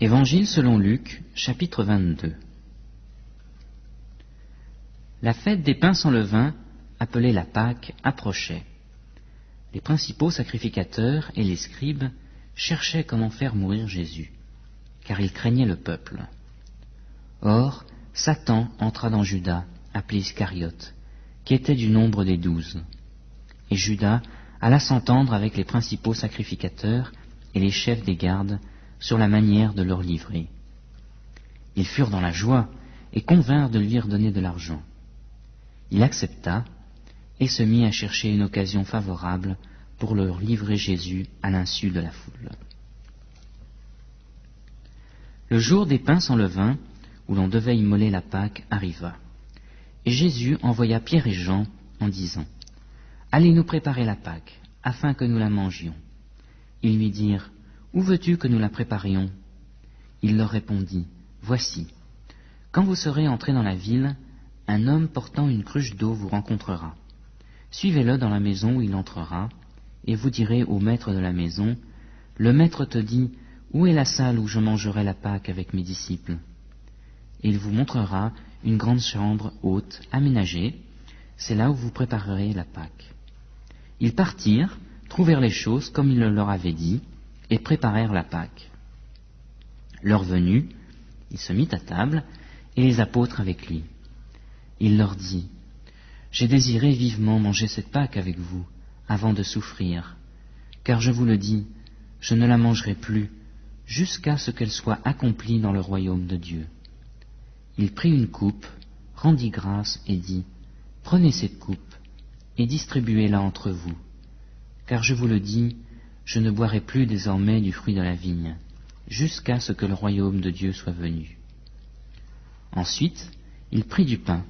Évangile selon Luc, chapitre 22. La fête des pains sans levain, appelée la Pâque, approchait. Les principaux sacrificateurs et les scribes cherchaient comment faire mourir Jésus, car ils craignaient le peuple. Or, Satan entra dans Judas, appelé Iscariote, qui était du nombre des 12. Et Judas alla s'entendre avec les principaux sacrificateurs et les chefs des gardes sur la manière de leur livrer. Ils furent dans la joie et convinrent de lui redonner de l'argent. Il accepta et se mit à chercher une occasion favorable pour leur livrer Jésus à l'insu de la foule. Le jour des pains sans levain, où l'on devait immoler la Pâque, arriva. Et Jésus envoya Pierre et Jean en disant : « Allez nous préparer la Pâque, afin que nous la mangions. » Ils lui dirent : « Où veux-tu que nous la préparions ?» Il leur répondit : « Voici, quand vous serez entrés dans la ville, un homme portant une cruche d'eau vous rencontrera. Suivez-le dans la maison où il entrera, et vous direz au maître de la maison : Le maître te dit : Où est la salle où je mangerai la Pâque avec mes disciples ? Et il vous montrera une grande chambre haute, aménagée, c'est là où vous préparerez la Pâque. Ils partirent, trouvèrent les choses comme il le leur avait dit, et préparèrent la Pâque. Leur venue, il se mit à table, et les apôtres avec lui. Il leur dit : « J'ai désiré vivement manger cette Pâque avec vous, avant de souffrir, car je vous le dis, je ne la mangerai plus, jusqu'à ce qu'elle soit accomplie dans le royaume de Dieu. » Il prit une coupe, rendit grâce et dit : « Prenez cette coupe, et distribuez-la entre vous, car je vous le dis, je ne boirai plus désormais du fruit de la vigne, jusqu'à ce que le royaume de Dieu soit venu. » Ensuite, il prit du pain,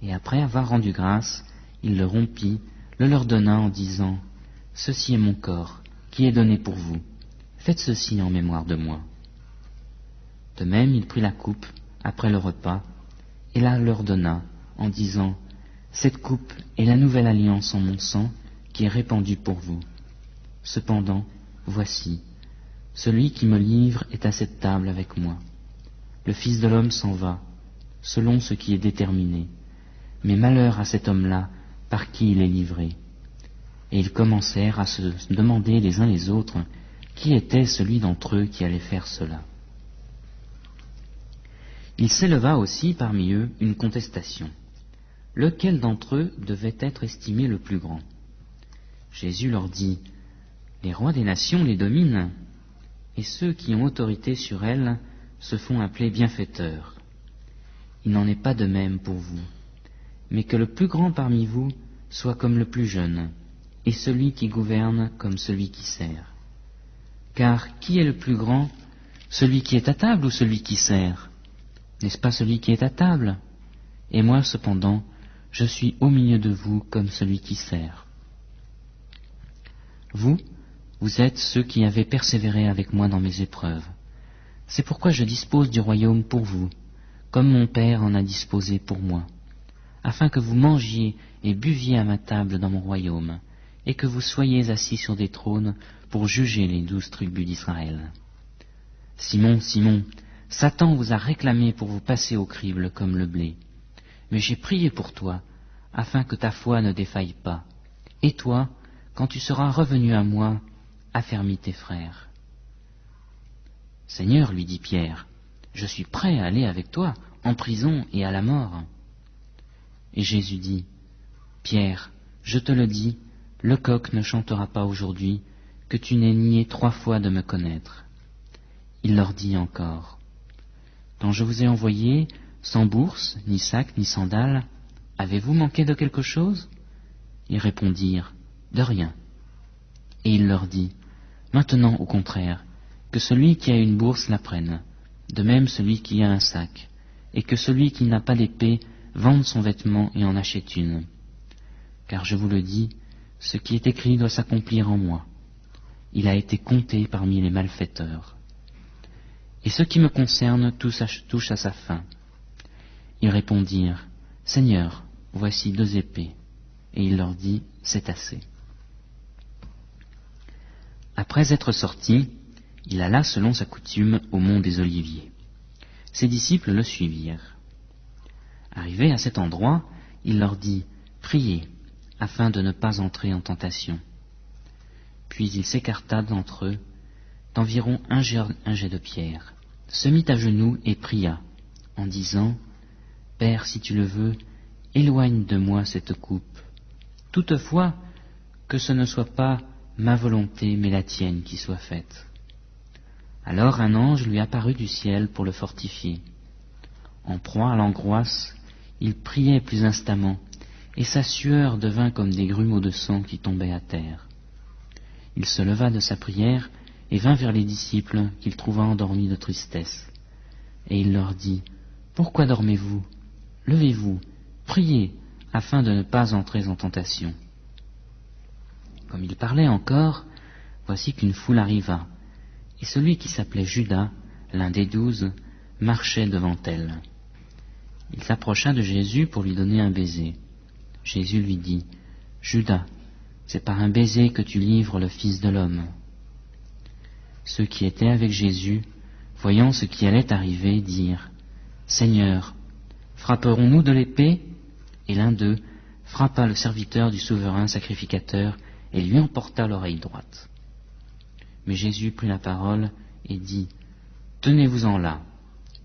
et après avoir rendu grâce, il le rompit, le leur donna en disant : « Ceci est mon corps, qui est donné pour vous. Faites ceci en mémoire de moi. » De même, il prit la coupe, après le repas, et la leur donna, en disant : « Cette coupe est la nouvelle alliance en mon sang, qui est répandue pour vous. Cependant, voici, celui qui me livre est à cette table avec moi. Le Fils de l'homme s'en va, selon ce qui est déterminé, mais malheur à cet homme-là, par qui il est livré. » Et ils commencèrent à se demander les uns les autres qui était celui d'entre eux qui allait faire cela. Il s'éleva aussi parmi eux une contestation. Lequel d'entre eux devait être estimé le plus grand ? Jésus leur dit : « Les rois des nations les dominent, et ceux qui ont autorité sur elles se font appeler bienfaiteurs. Il n'en est pas de même pour vous, mais que le plus grand parmi vous soit comme le plus jeune, et celui qui gouverne comme celui qui sert. Car qui est le plus grand, celui qui est à table ou celui qui sert ? N'est-ce pas celui qui est à table ? Et moi, cependant, je suis au milieu de vous comme celui qui sert. Vous êtes ceux qui avez persévéré avec moi dans mes épreuves. C'est pourquoi je dispose du royaume pour vous, comme mon Père en a disposé pour moi, afin que vous mangiez et buviez à ma table dans mon royaume, et que vous soyez assis sur des trônes pour juger les 12 tribus d'Israël. Simon, Simon, Satan vous a réclamé pour vous passer au crible comme le blé. Mais j'ai prié pour toi, afin que ta foi ne défaille pas. Et toi, quand tu seras revenu à moi, affermis tes frères. Seigneur, lui dit Pierre, je suis prêt à aller avec toi, en prison et à la mort. Et Jésus dit : Pierre, je te le dis, le coq ne chantera pas aujourd'hui que tu n'aies nié 3 fois de me connaître. Il leur dit encore : Quand je vous ai envoyé, sans bourse, ni sac, ni sandales, avez-vous manqué de quelque chose ? Ils répondirent : De rien. Et il leur dit : Maintenant, au contraire, que celui qui a une bourse la prenne, de même celui qui a un sac, et que celui qui n'a pas d'épée vende son vêtement et en achète une. Car je vous le dis, ce qui est écrit doit s'accomplir en moi. Il a été compté parmi les malfaiteurs. Et ce qui me concerne touche à sa fin. Ils répondirent : Seigneur, voici 2 épées. Et il leur dit : C'est assez. Après être sortis, Il alla selon sa coutume au mont des Oliviers. Ses disciples le suivirent. Arrivé à cet endroit, il leur dit « Priez, afin de ne pas entrer en tentation. » Puis il s'écarta d'entre eux, d'environ un jet de pierre, se mit à genoux et pria, en disant « Père, si tu le veux, éloigne de moi cette coupe. Toutefois, que ce ne soit pas ma volonté, mais la tienne qui soit faite. » Alors un ange lui apparut du ciel pour le fortifier. En proie à l'angoisse, il priait plus instamment, et sa sueur devint comme des grumeaux de sang qui tombaient à terre. Il se leva de sa prière et vint vers les disciples qu'il trouva endormis de tristesse. Et il leur dit « Pourquoi dormez-vous? Levez-vous, priez, afin de ne pas entrer en tentation. » Comme il parlait encore, voici qu'une foule arriva, et celui qui s'appelait Judas, l'un des 12, marchait devant elle. Il s'approcha de Jésus pour lui donner un baiser. Jésus lui dit « Judas, c'est par un baiser que tu livres le Fils de l'homme. » Ceux qui étaient avec Jésus, voyant ce qui allait arriver, dirent « Seigneur, frapperons-nous de l'épée ?» Et l'un d'eux frappa le serviteur du souverain sacrificateur et lui emporta l'oreille droite. Mais Jésus prit la parole et dit « Tenez-vous-en là !»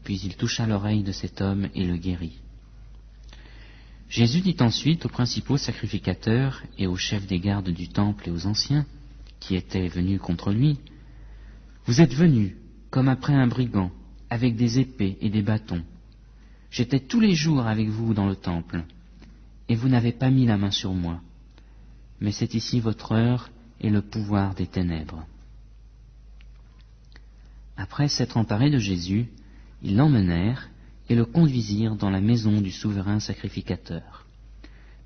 Puis il toucha l'oreille de cet homme et le guérit. Jésus dit ensuite aux principaux sacrificateurs et aux chefs des gardes du temple et aux anciens, qui étaient venus contre lui, « Vous êtes venus, comme après un brigand, avec des épées et des bâtons. J'étais tous les jours avec vous dans le temple, et vous n'avez pas mis la main sur moi. Mais c'est ici votre heure et le pouvoir des ténèbres. » Après s'être emparés de Jésus, ils l'emmenèrent et le conduisirent dans la maison du souverain sacrificateur.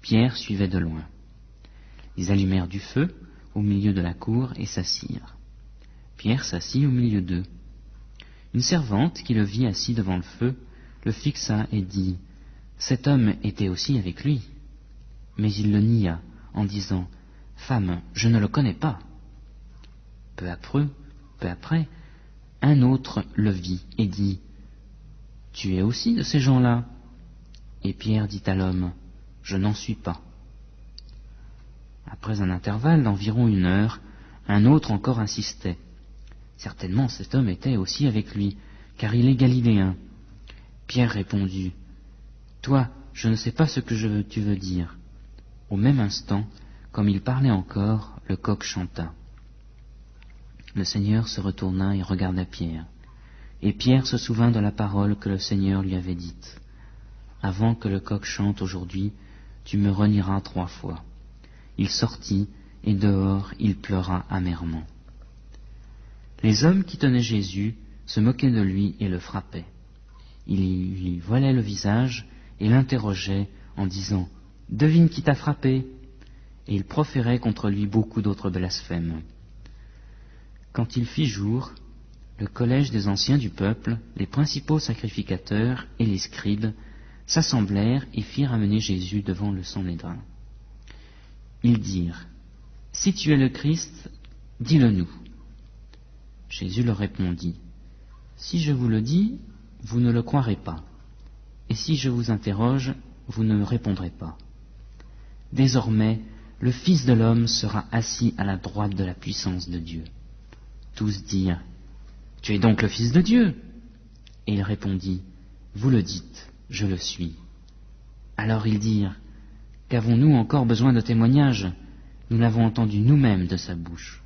Pierre suivait de loin. Ils allumèrent du feu au milieu de la cour et s'assirent. Pierre s'assit au milieu d'eux. Une servante qui le vit assis devant le feu le fixa et dit « Cet homme était aussi avec lui. » Mais il le nia en disant « Femme, je ne le connais pas. » Peu après, un autre le vit et dit « Tu es aussi de ces gens-là » Et Pierre dit à l'homme « Je n'en suis pas. » Après un intervalle d'environ 1 heure, un autre encore insistait. Certainement cet homme était aussi avec lui, car il est galiléen. Pierre répondit « Toi, je ne sais pas ce que tu veux dire. » Au même instant, comme il parlait encore, le coq chanta. Le Seigneur se retourna et regarda Pierre. Et Pierre se souvint de la parole que le Seigneur lui avait dite. « Avant que le coq chante aujourd'hui, tu me renieras 3 fois. » Il sortit, et dehors il pleura amèrement. Les hommes qui tenaient Jésus se moquaient de lui et le frappaient. Ils lui voilaient le visage et l'interrogeaient en disant « Devine qui t'a frappé ?» Et ils proféraient contre lui beaucoup d'autres blasphèmes. Quand il fit jour, le collège des anciens du peuple, les principaux sacrificateurs et les scribes s'assemblèrent et firent amener Jésus devant le Sanhédrin. Ils dirent « Si tu es le Christ, dis-le-nous. » Jésus leur répondit « Si je vous le dis, vous ne le croirez pas, et si je vous interroge, vous ne me répondrez pas. Désormais, le Fils de l'homme sera assis à la droite de la puissance de Dieu. » Tous dirent « Tu es donc le Fils de Dieu ?» Et il répondit « Vous le dites, je le suis. » Alors ils dirent « Qu'avons-nous encore besoin de témoignages? Nous l'avons entendu nous-mêmes de sa bouche. »